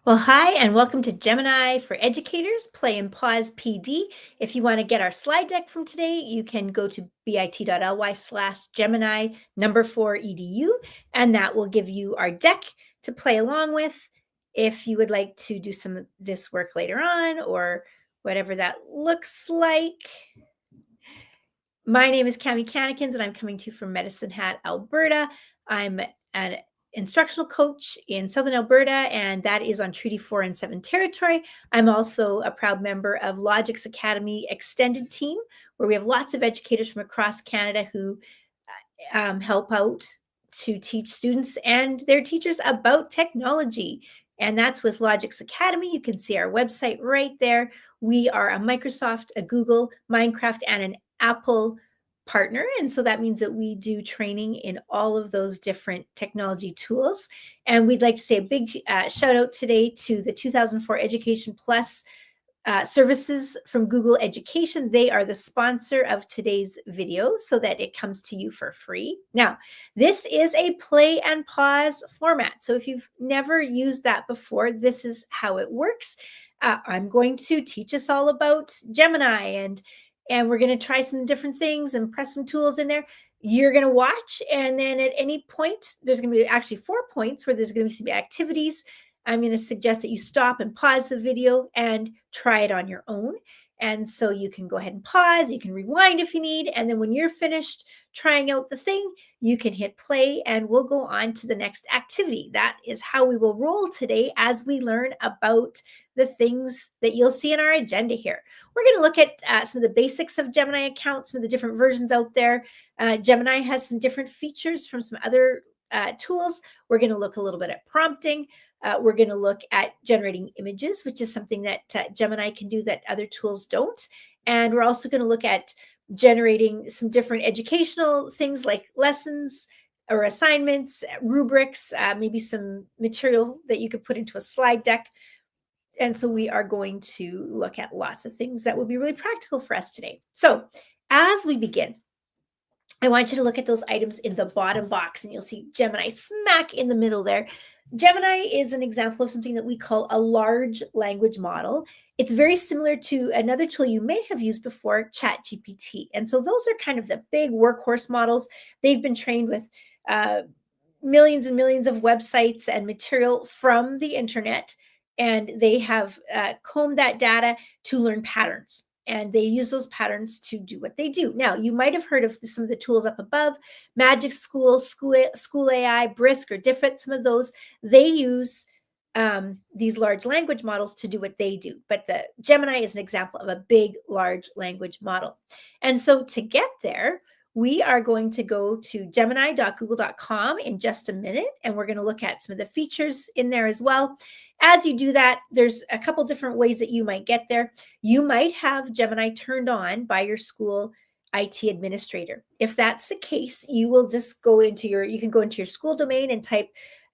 Well, hi, and welcome to Gemini for Educators, Play and Pause PD. If you want to get our slide deck from today, you can go to bit.ly/Gemini number 4 edu, and that will give you our deck to play along with if you would like to do some of this work later on or whatever that looks like. My name is Cami Cannikins, and I'm coming to you from Medicine Hat, Alberta. I'm an instructional coach in Southern Alberta, and that is on Treaty 4 and 7 territory. I'm also a proud member of Logix Academy Extended Team, where we have lots of educators from across Canada who help out to teach students and their teachers about technology. And that's with Logix Academy. You can see our website right there. We are a Microsoft, a Google, Minecraft, and an Apple partner. And so that means that we do training in all of those different technology tools. And we'd like to say a big shout out today to the 2004 Education Plus services from Google Education. They are the sponsor of today's video so that it comes to you for free. Now, this is a play and pause format. So if you've never used that before, this is how it works. I'm going to teach us all about Gemini and we're going to try some different things and press some tools in there. You're going to watch, and then at any point, there's going to be actually 4 points where there's going to be some activities. I'm going to suggest that you stop and pause the video and try it on your own. And so you can go ahead and pause, you can rewind if you need, and then when you're finished trying out the thing, you can hit play and we'll go on to the next activity. That is how we will roll today as we learn about the things that you'll see in our agenda here. We're going to look at some of the basics of Gemini accounts, some of the different versions out there. Gemini has some different features from some other tools. We're going to look a little bit at prompting. We're going to look at generating images, which is something that Gemini can do that other tools don't. And we're also going to look at generating some different educational things like lessons or assignments, rubrics, maybe some material that you could put into a slide deck. And so we are going to look at lots of things that would be really practical for us today. So as we begin, I want you to look at those items in the bottom box, and you'll see Gemini smack in the middle there. Gemini is an example of something that we call a large language model. It's very similar to another tool you may have used before, ChatGPT. And so those are kind of the big workhorse models. They've been trained with millions and millions of websites and material from the internet, and they have combed that data to learn patterns. And they use those patterns to do what they do. Now, you might have heard of some of the tools up above, Magic School, School AI, Brisk, or Diffit. Some of those, they use these large language models to do what they do. But the Gemini is an example of a big, large language model. And so to get there, we are going to go to gemini.google.com in just a minute, and we're going to look at some of the features in there as well. As you do that, there's a couple different ways that you might get there. You might have Gemini turned on by your school IT administrator. If that's the case, you will just you can go into your school domain and type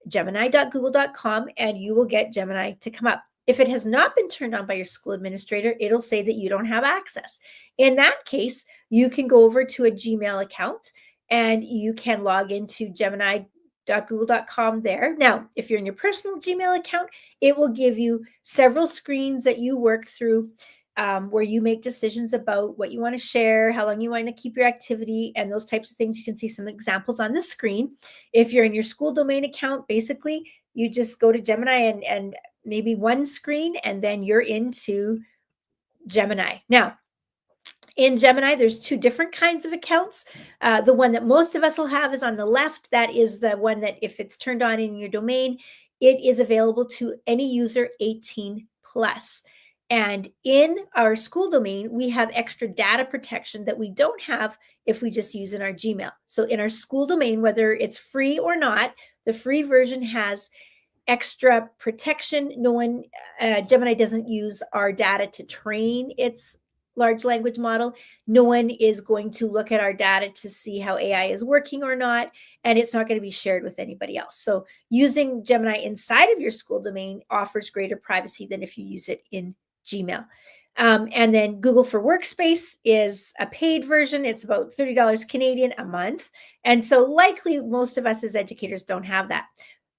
gemini.google.com and you will get Gemini to come up. If it has not been turned on by your school administrator, it'll say that you don't have access. In that case, you can go over to a Gmail account and you can log into gemini.google.com there. Now, if you're in your personal Gmail account, it will give you several screens that you work through where you make decisions about what you want to share, how long you want to keep your activity, and those types of things. You can see some examples on the screen. If you're in your school domain account, basically, you just go to Gemini and maybe one screen, and then you're into Gemini. Now, in Gemini, there's 2 different kinds of accounts. The one that most of us will have is on the left. That is the one that if it's turned on in your domain, it is available to any user 18 plus. And in our school domain, we have extra data protection that we don't have if we just use in our Gmail. So in our school domain, whether it's free or not, the free version has extra protection. Gemini doesn't use our data to train its large language model. No one is going to look at our data to see how AI is working or not, and it's not going to be shared with anybody else. So using Gemini inside of your school domain offers greater privacy than if you use it in Gmail. And then Google for Workspace is a paid version. It's about $30 Canadian a month. And so likely most of us as educators don't have that.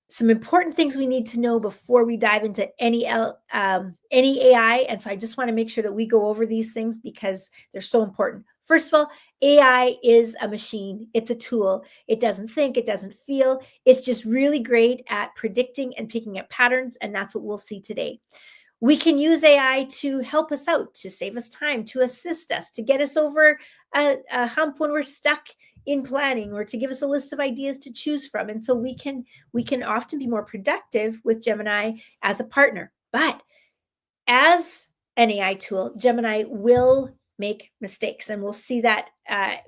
some important things we need to know before we dive into any AI. And so I just want to make sure that we go over these things because they're so important. First of all, AI is a machine. It's a tool. It doesn't think, it doesn't feel. It's just really great at predicting and picking up patterns. And that's what we'll see today. We can use AI to help us out, to save us time, to assist us, to get us over a hump when we're stuck in planning, or to give us a list of ideas to choose from. And so we can often be more productive with Gemini as a partner. But as an AI tool, Gemini will make mistakes. And we'll see that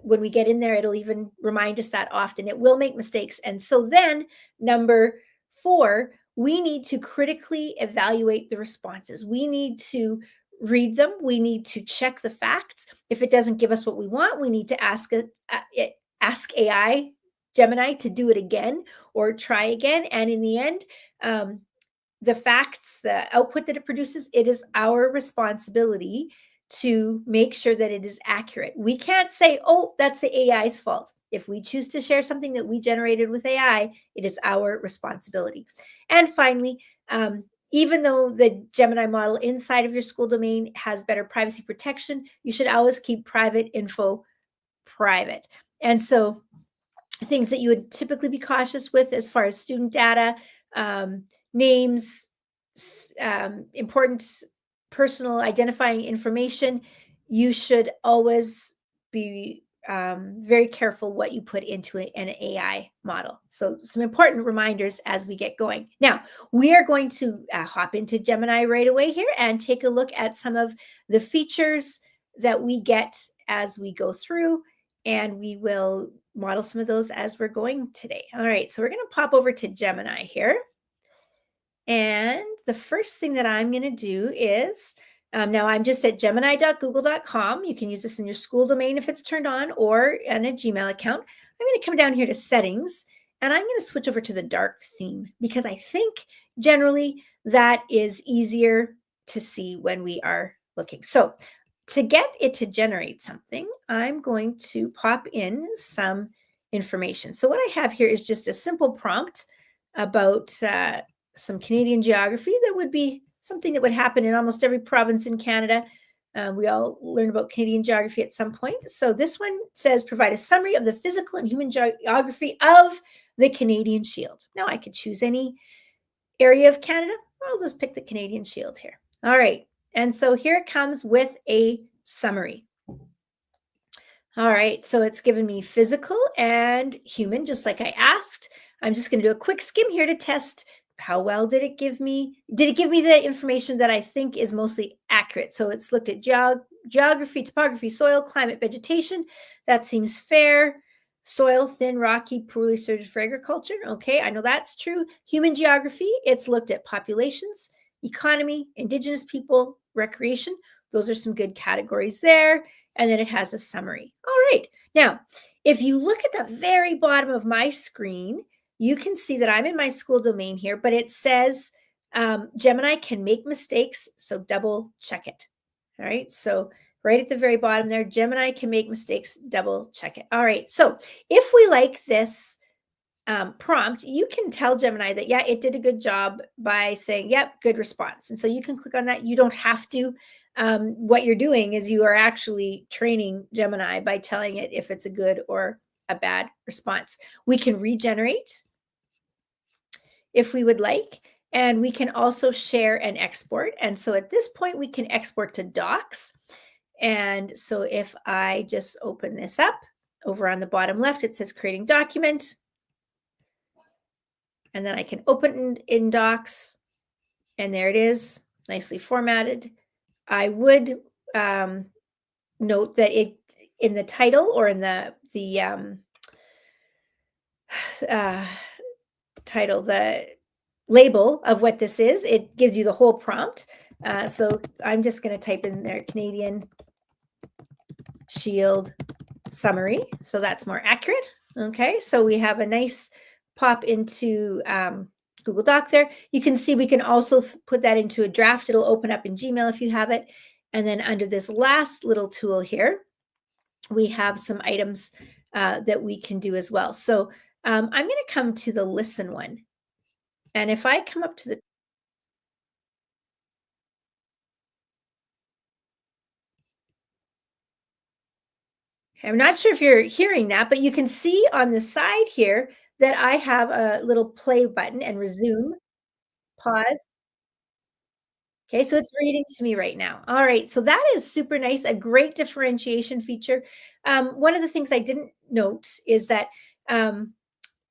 when we get in there, it'll even remind us that often. It will make mistakes. And so then, number 4, we need to critically evaluate the responses. We need to read them. We need to check the facts. If it doesn't give us what we want, we need to ask AI, Gemini, to do it again or try again. And in the end, the facts, the output that it produces, it is our responsibility to make sure that it is accurate. We can't say, oh, that's the AI's fault. If we choose to share something that we generated with AI, it is our responsibility. And finally, even though the Gemini model inside of your school domain has better privacy protection, you should always keep private info private. And so things that you would typically be cautious with as far as student data, names, important personal identifying information, you should always be very careful what you put into an AI model. So some important reminders as we get going. Now, we are going to hop into Gemini right away here and take a look at some of the features that we get as we go through, and we will model some of those as we're going today. All right, so we're going to pop over to Gemini here. And the first thing that I'm going to do is, now I'm just at gemini.google.com. You can use this in your school domain if it's turned on, or in a Gmail account. I'm going to come down here to settings, and I'm going to switch over to the dark theme because I think generally that is easier to see when we are looking. So to get it to generate something, I'm going to pop in some information. So what I have here is just a simple prompt about some Canadian geography that would be something that would happen in almost every province in Canada. We all learn about Canadian geography at some point. So this one says, provide a summary of the physical and human geography of the Canadian Shield. Now I could choose any area of Canada. I'll just pick the Canadian Shield here. All right. And so here it comes with a summary. All right, so it's given me physical and human, just like I asked. I'm just going to do a quick skim here to test how well did it give me. Did it give me the information that I think is mostly accurate? So it's looked at geography, topography, soil, climate, vegetation. That seems fair. Soil, thin, rocky, poorly suited for agriculture. Okay, I know that's true. Human geography, it's looked at populations, economy, indigenous people, recreation. Those are some good categories there. And then it has a summary. All right. Now, if you look at the very bottom of my screen, you can see that I'm in my school domain here, but it says Gemini can make mistakes, so double check it. All right. So right at the very bottom there, Gemini can make mistakes, double check it. All right. So if we like this prompt, you can tell Gemini that, yeah, it did a good job by saying, yep, good response. And so you can click on that. You don't have to. What you're doing is you are actually training Gemini by telling it if it's a good or a bad response. We can regenerate if we would like, and we can also share and export. And so at this point, we can export to docs. And so if I just open this up, over on the bottom left, it says creating document. And then I can open it in docs, and there it is, nicely formatted. I would note that it in the title or in the title, the label of what this is, it gives you the whole prompt. So I'm just going to type in there Canadian Shield summary. So that's more accurate. Okay, so we have a nice pop into Google Doc there. You can see we can also put that into a draft. It'll open up in Gmail if you have it. And then under this last little tool here, we have some items that we can do as well. So I'm going to come to the listen one. And if I come up to the I'm not sure if you're hearing that, but you can see on the side here that I have a little play button and resume, pause. Okay, so it's reading to me right now. All right, so that is super nice, a great differentiation feature. One of the things I didn't note is that um,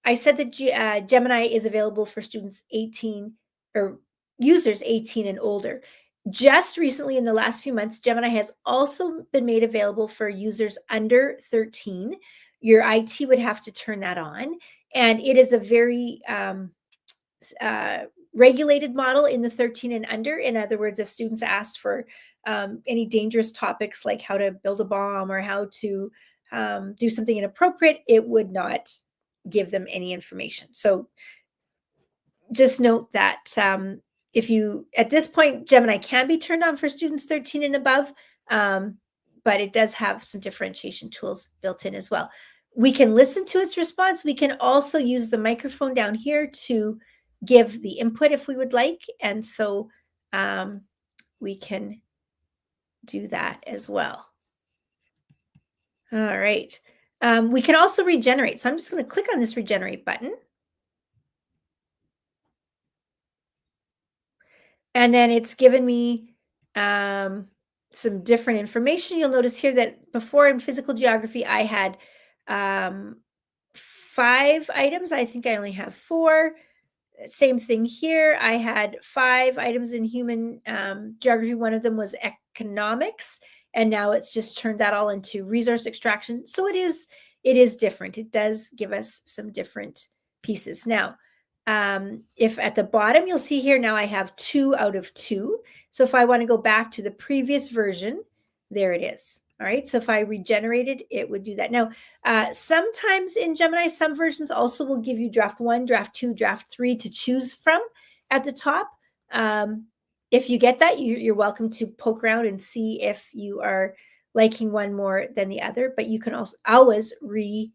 I said that Gemini is available for students 18 or users 18 and older. Just recently, in the last few months, Gemini has also been made available for users under 13. Your IT would have to turn that on. And it is a very uh, regulated model in the 13 and under. In other words, if students asked for any dangerous topics like how to build a bomb or how to do something inappropriate, it would not give them any information. So just note that if you, at this point, Gemini can be turned on for students 13 and above, um, but it does have some differentiation tools built in as well. We can listen to its response. We can also use the microphone down here to give the input if we would like. And so we can do that as well. All right. We can also regenerate. So I'm just going to click on this regenerate button. And then it's given me some different information. You'll notice here that before in physical geography, I had 5 items. I think I only have 4. Same thing here. I had 5 items in human geography. One of them was economics, and now it's just turned that all into resource extraction. So it is different. It does give us some different pieces. Now, if at the bottom, you'll see here now I have 2 out of 2. So if I want to go back to the previous version, there it is. All right. So if I regenerated, it would do that. Now, sometimes in Gemini, some versions also will give you draft 1, draft 2, draft 3 to choose from at the top. If you get that, you're welcome to poke around and see if you are liking one more than the other, but you can also always regenerate.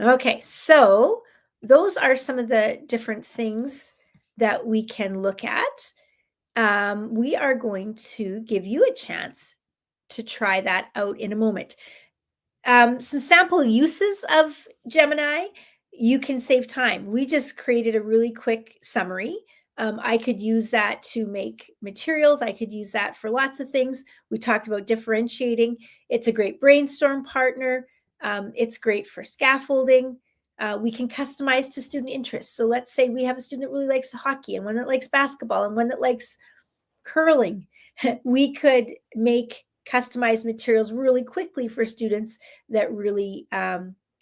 Okay, so those are some of the different things that we can look at. We are going to give you a chance to try that out in a moment. Some sample uses of Gemini, you can save time. We just created a really quick summary. I could use that to make materials. I could use that for lots of things. We talked about differentiating. It's a great brainstorm partner. It's great for scaffolding. We can customize to student interests. So let's say we have a student that really likes hockey and one that likes basketball and one that likes curling. We could make customized materials really quickly for students that really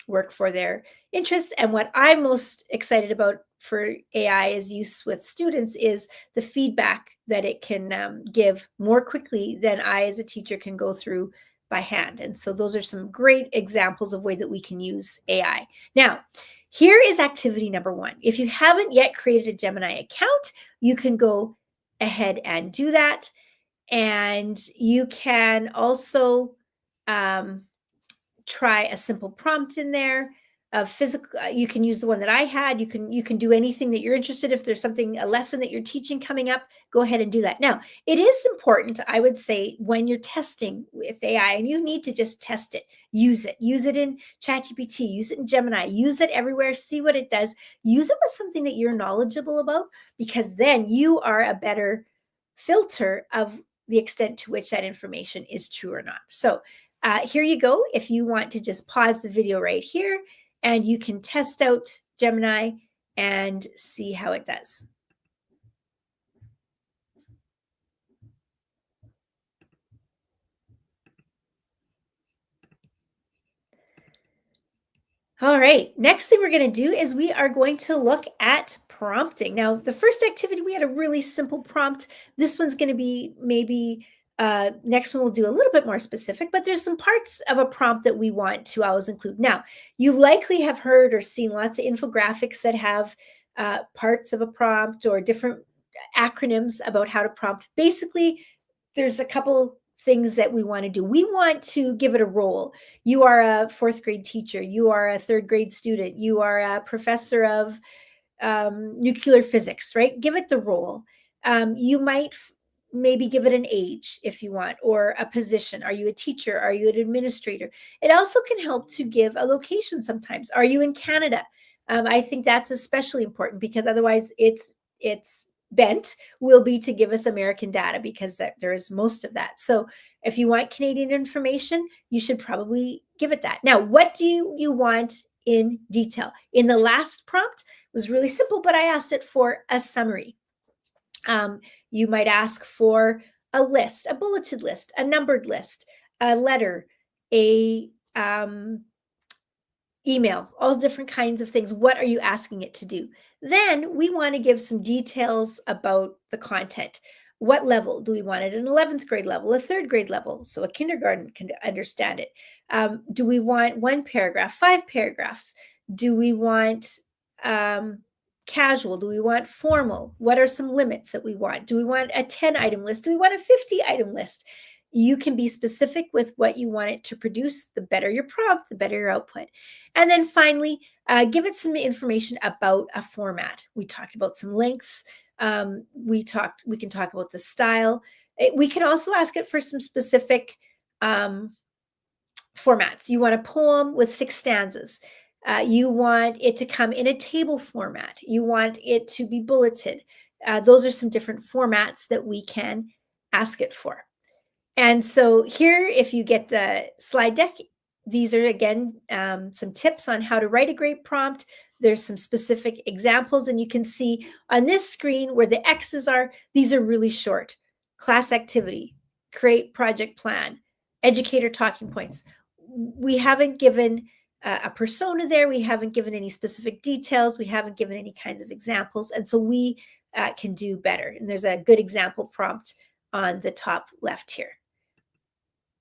work for their interests. And what I'm most excited about for AI as use with students is the feedback that it can give more quickly than I as a teacher can go through by hand. And so those are some great examples of way that we can use AI. Now, here is activity number 1. If you haven't yet created a Gemini account, you can go ahead and do that. And you can also try a simple prompt in there. Physical, you can use the one that I had. You can do anything that you're interested. If there's something, a lesson that you're teaching coming up, go ahead and do that. Now, it is important, I would say, when you're testing with AI, and you need to just test it, use it. Use it in ChatGPT, use it in Gemini, use it everywhere, see what it does. Use it with something that you're knowledgeable about, because then you are a better filter of the extent to which that information is true or not. So here you go. If you want to just pause the video right here, and you can test out Gemini and see how it does. All right, next thing we're going to do is we are going to look at prompting. Now, the first activity, we had a really simple prompt. This one's going to be maybe, next one we'll do a little bit more specific, but there's some parts of a prompt that we want to always include. Now, you likely have heard or seen lots of infographics that have parts of a prompt or different acronyms about how to prompt. Basically, there's a couple things that we want to do. We want to give it a role. You are a fourth grade teacher. You are a third grade student. You are a professor of nuclear physics, right? Give it the role. You might maybe give it an age if you want, or a position. Are you a teacher? Are you an administrator? It also can help to give a location sometimes. Are you in Canada? I think that's especially important because otherwise it's bent will be to give us American data because there is most of that. So if you want Canadian information, you should probably give it that. Now, what do you want in detail? In the last prompt, was really simple, but I asked it for a summary. You might ask for a list, a bulleted list, a numbered list, a letter, a email, all different kinds of things. What are you asking it to do? Then we want to give some details about the content. What level do we want it? An 11th grade level, a third grade level, so a kindergarten can understand it. Do we want one paragraph, 5 paragraphs? Do we want casual? Do we want formal? What are some limits that we want? Do we want a 10-item list? Do we want a 50-item list? You can be specific with what you want it to produce. The better your prompt, the better your output. And then finally, give it some information about a format. We talked about some lengths. We can talk about the style. We can also ask it for some specific formats. You want a poem with 6 stanzas. You want it to come in a table format. You want it to be bulleted. Those are some different formats that we can ask it for. And so here, if you get the slide deck, these are, again, some tips on how to write a great prompt. There's some specific examples, and you can see on this screen where the X's are, these are really short. Class activity, create project plan, educator talking points. We haven't given a persona there. We haven't given any specific details. We haven't given any kinds of examples. And so we can do better. And there's a good example prompt on the top left here.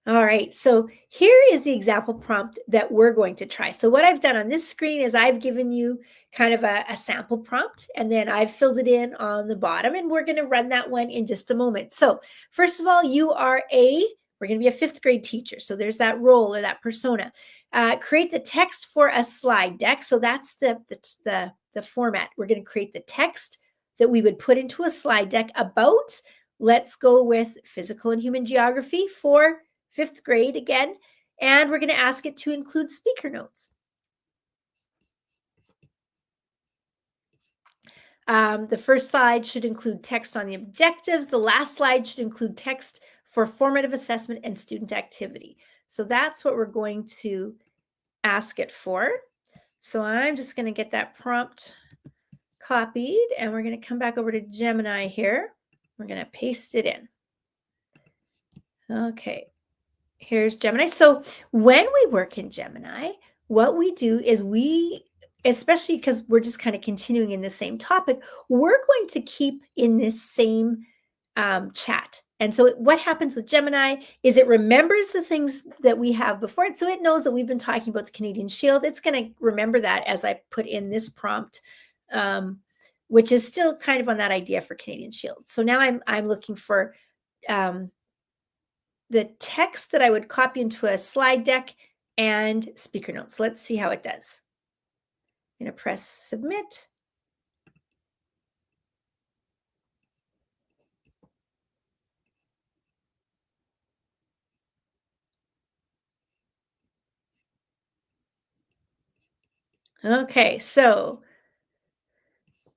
All right, so here is the example prompt that we're going to try. So what I've done on this screen is I've given you kind of a sample prompt, and then I've filled it in on the bottom, and we're going to run that one in just a moment. So first of all, we're going to be a 5th grade teacher. So there's that role or that persona. Create the text for a slide deck. So that's the format. We're going to create the text that we would put into a slide deck about, let's go with physical and human geography for 5th grade again, and we're going to ask it to include speaker notes. The first slide should include text on the objectives. The last slide should include text for formative assessment and student activity. So that's what we're going to ask it for. So I'm just going to get that prompt copied, and we're going to come back over to Gemini here. We're going to paste it in. Okay. Here's Gemini. So when we work in Gemini, what we do is especially because we're just kind of continuing in the same topic, we're going to keep in this same chat. And so what happens with Gemini is it remembers the things that we have before it. So it knows that we've been talking about the Canadian Shield. It's going to remember that as I put in this prompt, which is still kind of on that idea for Canadian Shield. So now I'm looking for the text that I would copy into a slide deck and speaker notes. Let's see how it does. I'm going to press submit. Okay, so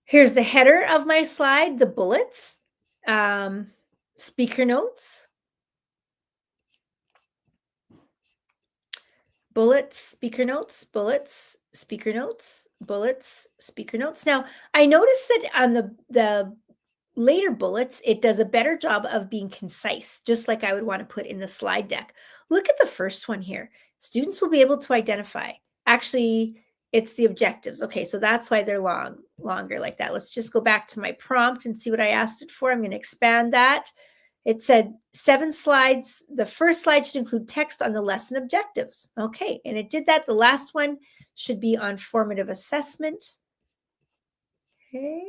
here's the header of my slide, the bullets, speaker notes, bullets, speaker notes, bullets, speaker notes, bullets, speaker notes. Now, I noticed that on the later bullets, it does a better job of being concise, just like I would want to put in the slide deck. Look at the first one here. Students will be able to identify. Actually, it's the objectives. Okay, so that's why they're longer like that. Let's just go back to my prompt and see what I asked it for. I'm going to expand that. It said 7 slides. The first slide should include text on the lesson objectives. Okay, and it did that. The last one should be on formative assessment. Okay.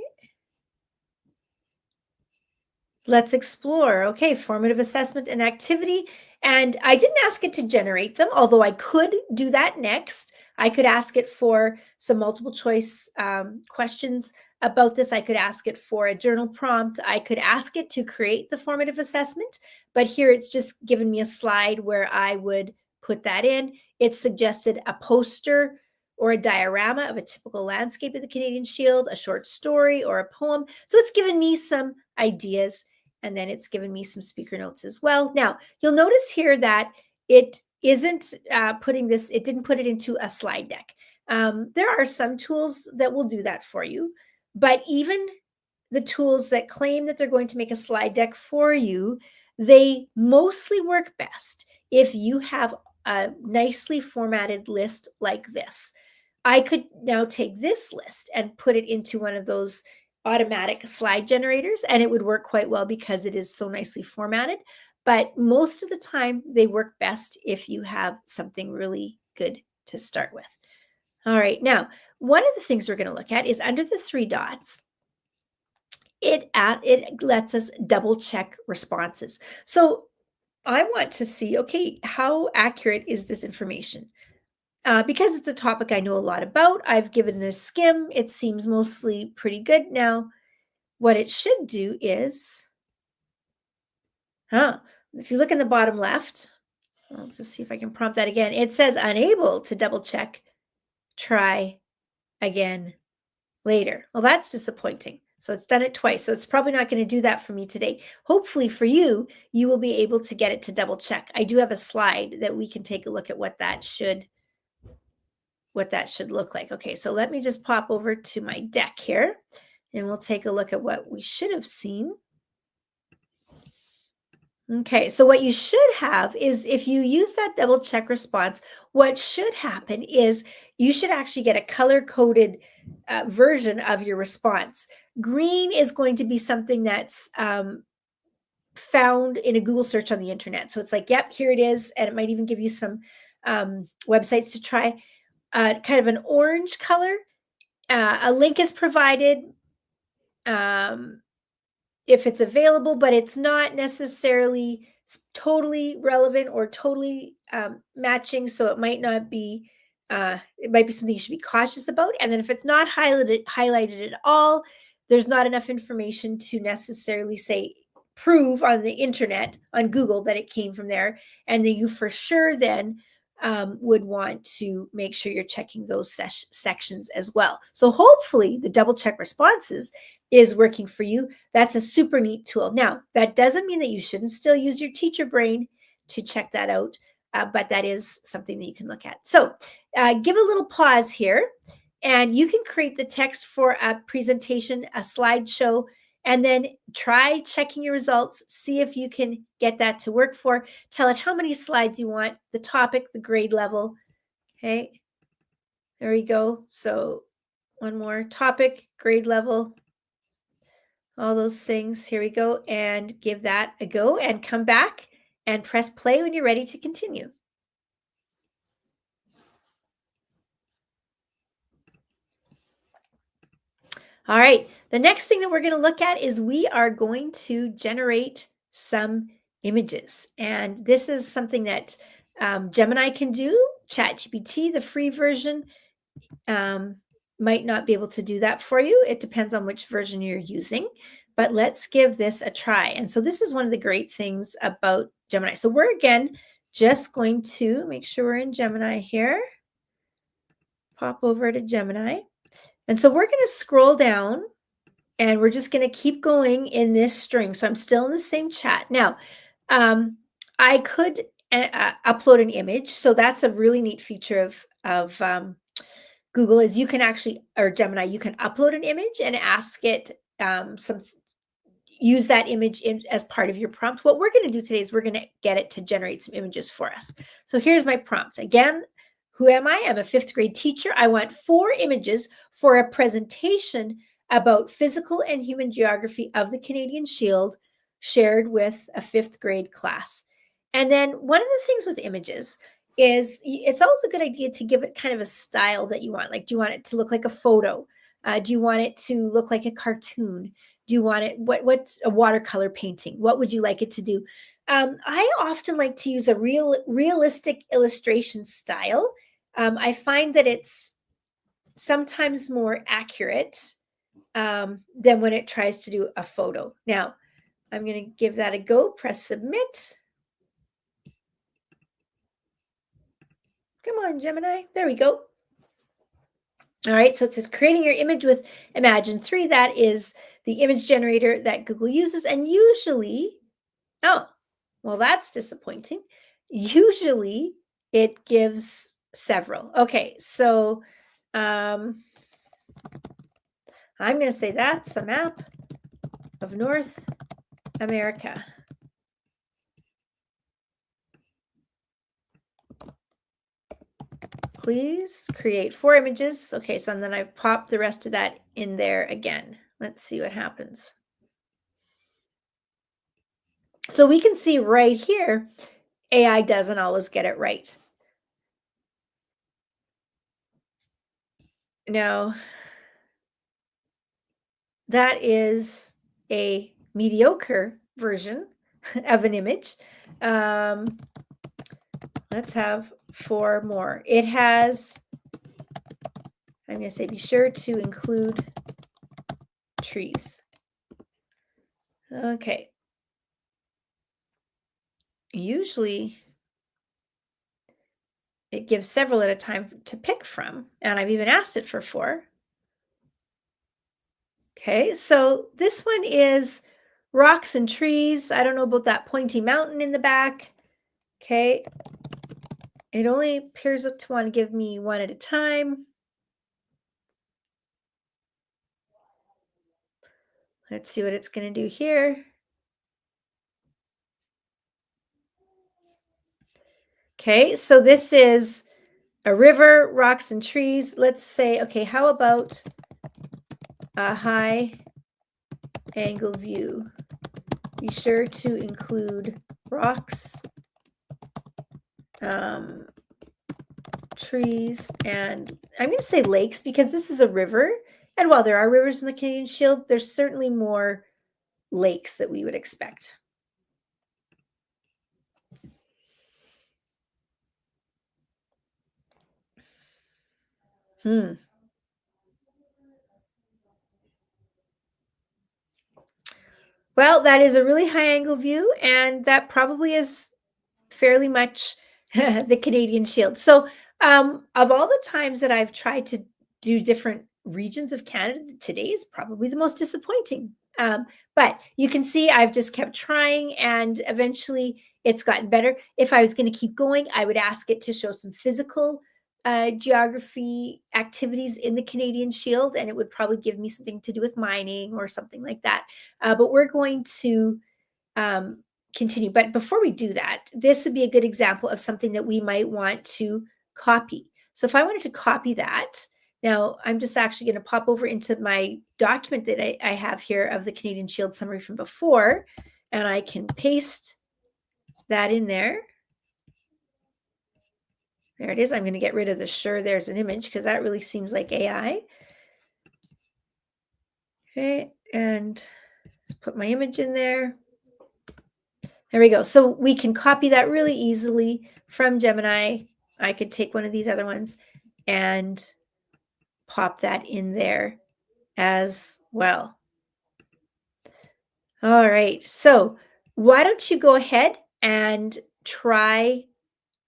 Let's explore. Okay, formative assessment and activity. And I didn't ask it to generate them, although I could do that next. I could ask it for some multiple choice questions about this. I could ask it for a journal prompt. I could ask it to create the formative assessment, but here it's just given me a slide where I would put that in. It suggested a poster or a diorama of a typical landscape of the Canadian Shield, a short story or a poem. So it's given me some ideas, and then it's given me some speaker notes as well. Now, you'll notice here that it isn't it didn't put it into a slide deck. There are some tools that will do that for you, but even the tools that claim that they're going to make a slide deck for you, they mostly work best if you have a nicely formatted list like this. I could now take this list and put it into one of those automatic slide generators, and it would work quite well because it is so nicely formatted. But most of the time, they work best if you have something really good to start with. All right, now, one of the things we're going to look at is under the three dots, it lets us double check responses. So I want to see, okay, how accurate is this information? Because it's a topic I know a lot about, I've given it a skim. It seems mostly pretty good. Now, what it should do is, if you look in the bottom left, I'll just see if I can prompt that again. It says unable to double check, try again later. Well, that's disappointing. So it's done it twice. So it's probably not going to do that for me today. Hopefully for you, you will be able to get it to double check. I do have a slide that we can take a look at what that should look like. Okay, so let me just pop over to my deck here and we'll take a look at what we should have seen. Okay, so what you should have is if you use that double check response, what should happen is you should actually get a color-coded version of your response. Green is going to be something that's found in a Google search on the internet. So it's like, yep, here it is. And it might even give you some websites to try. Kind of an orange color. A link is provided if it's available, but it's not necessarily totally relevant or totally matching. So it might not be. It might be something you should be cautious about. And then if it's not highlighted at all, there's not enough information to necessarily say prove on the internet on Google that it came from there, and then you for sure then would want to make sure you're checking those sections as well. So hopefully the double check responses is working for you. That's a super neat tool. Now, that doesn't mean that you shouldn't still use your teacher brain to check that out, but that is something that you can look at. So give a little pause here, and you can create the text for a presentation, a slideshow, and then try checking your results. See if you can get that to work for. Tell it how many slides you want, the topic, the grade level. Okay, there we go. So one more topic, grade level, all those things. Here we go, and give that a go and come back and press play when you're ready to continue. All right, the next thing that we're going to look at is we are going to generate some images. And this is something that Gemini can do. ChatGPT, the free version, might not be able to do that for you. It depends on which version you're using, but let's give this a try. And so this is one of the great things about Gemini. So we're again just going to make sure we're in Gemini here. Pop over to Gemini. And so we're going to scroll down and we're just going to keep going in this string. So I'm still in the same chat. Now, I could upload an image. So that's a really neat feature of Google is you can actually, or Gemini, you can upload an image and ask it use that image as part of your prompt. What we're going to do today is we're going to get it to generate some images for us. So here's my prompt. Again, who am I? I'm a fifth grade teacher. I want 4 images for a presentation about physical and human geography of the Canadian Shield shared with a 5th grade class. And then one of the things with images is it's always a good idea to give it kind of a style that you want. Like, do you want it to look like a photo? Do you want it to look like a cartoon? Do you want it? What's a watercolor painting? What would you like it to do? I often like to use a realistic illustration style. I find that it's sometimes more accurate than when it tries to do a photo. Now, I'm going to give that a go. Press submit. Come on, Gemini. There we go. All right, so it says creating your image with Imagine 3. That is the image generator that Google uses. And usually, oh, well, that's disappointing. Usually it gives several. Okay, so I'm going to say that's a map of North America. Please create 4 images. Okay, so and then I pop the rest of that in there again. Let's see what happens. So we can see right here, AI doesn't always get it right. Now, that is a mediocre version of an image. Let's have 4 more. It has, I'm going to say, be sure to include trees. Okay. Usually it gives several at a time to pick from, and I've even asked it for 4. Okay, so this one is rocks and trees. I don't know about that pointy mountain in the back. Okay, it only appears to want to give me 1 at a time. Let's see what it's going to do here. Okay, so this is a river, rocks and trees. Let's say, okay, how about a high angle view? Be sure to include rocks, trees, and I'm going to say lakes because this is a river. And while there are rivers in the Canadian Shield, there's certainly more lakes that we would expect. Well, that is a really high angle view, and that probably is fairly much the Canadian Shield. So, of all the times that I've tried to do different regions of Canada, today is probably the most disappointing. But you can see I've just kept trying, and eventually it's gotten better. If I was going to keep going, I would ask it to show some physical geography activities in the Canadian Shield, and it would probably give me something to do with mining or something like that. But we're going to continue. But before we do that, this would be a good example of something that we might want to copy. So if I wanted to copy that, now I'm just actually going to pop over into my document that I have here of the Canadian Shield summary from before, and I can paste that in there. There it is. I'm going to get rid of the sure there's an image because that really seems like AI. Okay, and put my image in there. There we go. So we can copy that really easily from Gemini. I could take one of these other ones and pop that in there as well. All right. So why don't you go ahead and try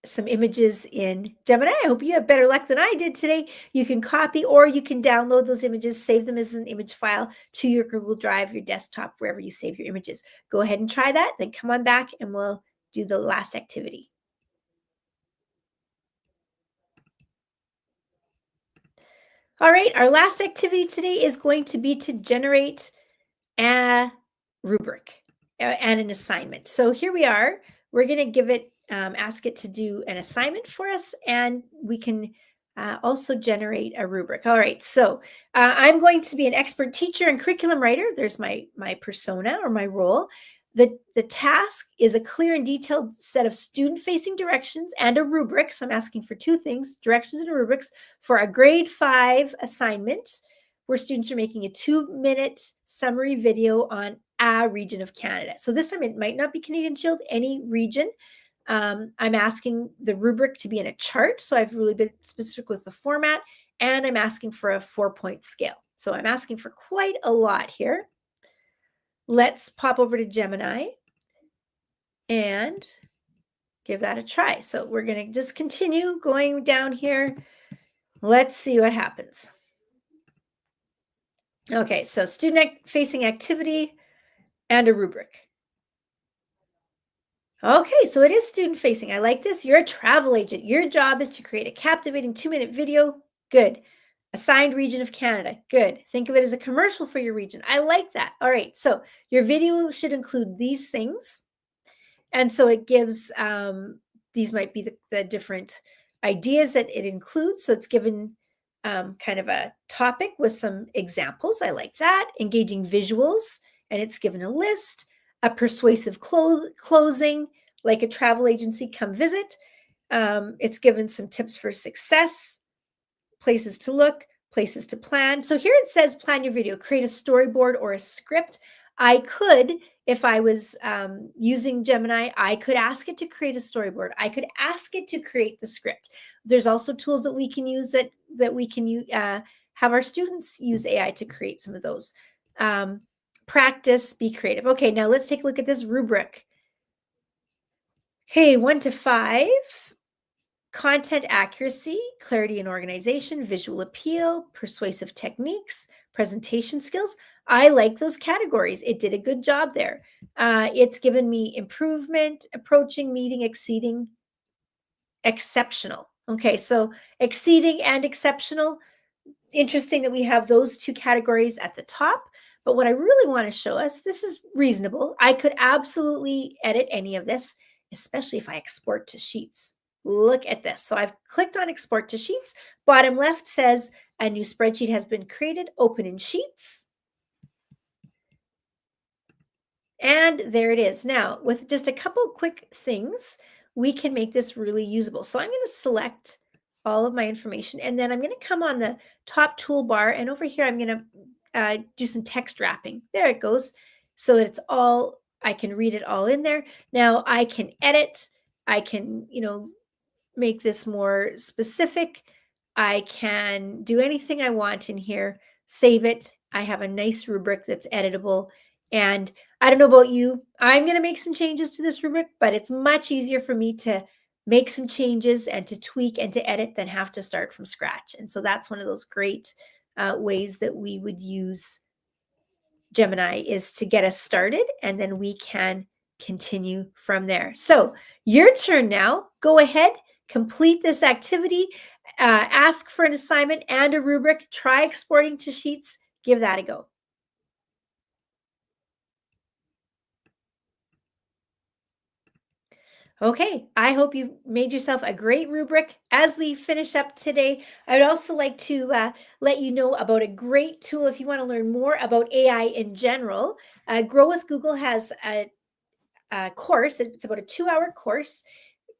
some images in Gemini? I hope you have better luck than I did today. You can copy or you can download those images, save them as an image file to your Google Drive, your desktop, wherever you save your images. Go ahead and try that. Then come on back and we'll do the last activity. All right, our last activity today is going to be to generate a rubric and an assignment. So here we are. We're going to give it, ask it to do an assignment for us, and we can also generate a rubric. All right, so I'm going to be an expert teacher and curriculum writer. There's my persona or my role. The task is a clear and detailed set of student-facing directions and a rubric. So I'm asking for 2 things, directions and rubrics for a grade 5 assignment. where students are making a 2-minute summary video on a region of Canada. So this time it might not be Canadian Shield, any region. I'm asking the rubric to be in a chart. So I've really been specific with the format, and I'm asking for a 4-point scale. So I'm asking for quite a lot here. Let's pop over to Gemini and give that a try. So we're going to just continue going down here. Let's see what happens. Okay, so student-facing activity and a rubric. Okay, so it is student-facing. I like this. You're a travel agent. Your job is to create a captivating 2-minute video. Good. Assigned region of Canada. Good. Think of it as a commercial for your region. I like that. All right, so your video should include these things. And so it gives, these might be the different ideas that it includes. So it's given kind of a topic with some examples. I like that. Engaging visuals, and it's given a list. A persuasive closing, like a travel agency, come visit. It's given some tips for success, places to look, places to plan. So here it says plan your video, create a storyboard or a script. I could, if I was using Gemini, I could ask it to create a storyboard. I could ask it to create the script. There's also tools that we can use that we can use, have our students use AI to create some of those. Practice, be creative. Okay, now let's take a look at this rubric. Okay, 1 to 5. Content accuracy, clarity and organization, visual appeal, persuasive techniques, presentation skills. I like those categories. It did a good job there. It's given me improvement, approaching, meeting, exceeding, exceptional. Okay, so exceeding and exceptional. Interesting that we have those two categories at the top. But what I really want to show us, this is reasonable. I could absolutely edit any of this, especially if I export to Sheets. Look at this. So I've clicked on export to Sheets. Bottom left says a new spreadsheet has been created. Open in Sheets. And there it is. Now, with just a couple quick things, we can make this really usable. So I'm going to select all of my information, and then I'm going to come on the top toolbar, and over here I'm going to do some text wrapping. There it goes. So that it's all, I can read it all in there. Now I can edit. I can, make this more specific. I can do anything I want in here, save it. I have a nice rubric that's editable. And I don't know about you, I'm going to make some changes to this rubric, but it's much easier for me to make some changes and to tweak and to edit than have to start from scratch. And so that's one of those great ways that we would use Gemini, is to get us started, and then we can continue from there. So your turn now. Go ahead, complete this activity, ask for an assignment and a rubric, try exporting to Sheets, give that a go. Okay, I hope you made yourself a great rubric. As we finish up today, I would also like to let you know about a great tool if you want to learn more about AI in general. Grow with Google has a course. It's about a 2-hour course,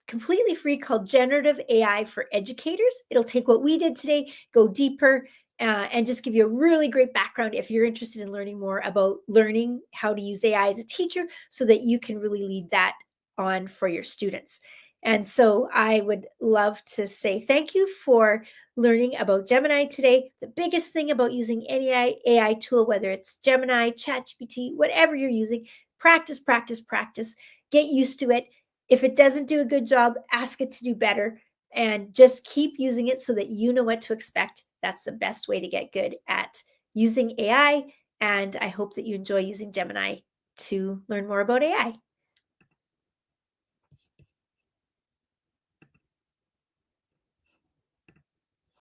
completely free, called Generative AI for Educators. It'll take what we did today, go deeper, and just give you a really great background if you're interested in learning more about learning how to use AI as a teacher, so that you can really lead that on for your students. And so I would love to say thank you for learning about Gemini today. The biggest thing about using any AI tool, whether it's Gemini, ChatGPT, whatever you're using, practice, practice, practice. Get used to it. If it doesn't do a good job, ask it to do better, and just keep using it so that you know what to expect. That's the best way to get good at using AI. And I hope that you enjoy using Gemini to learn more about AI.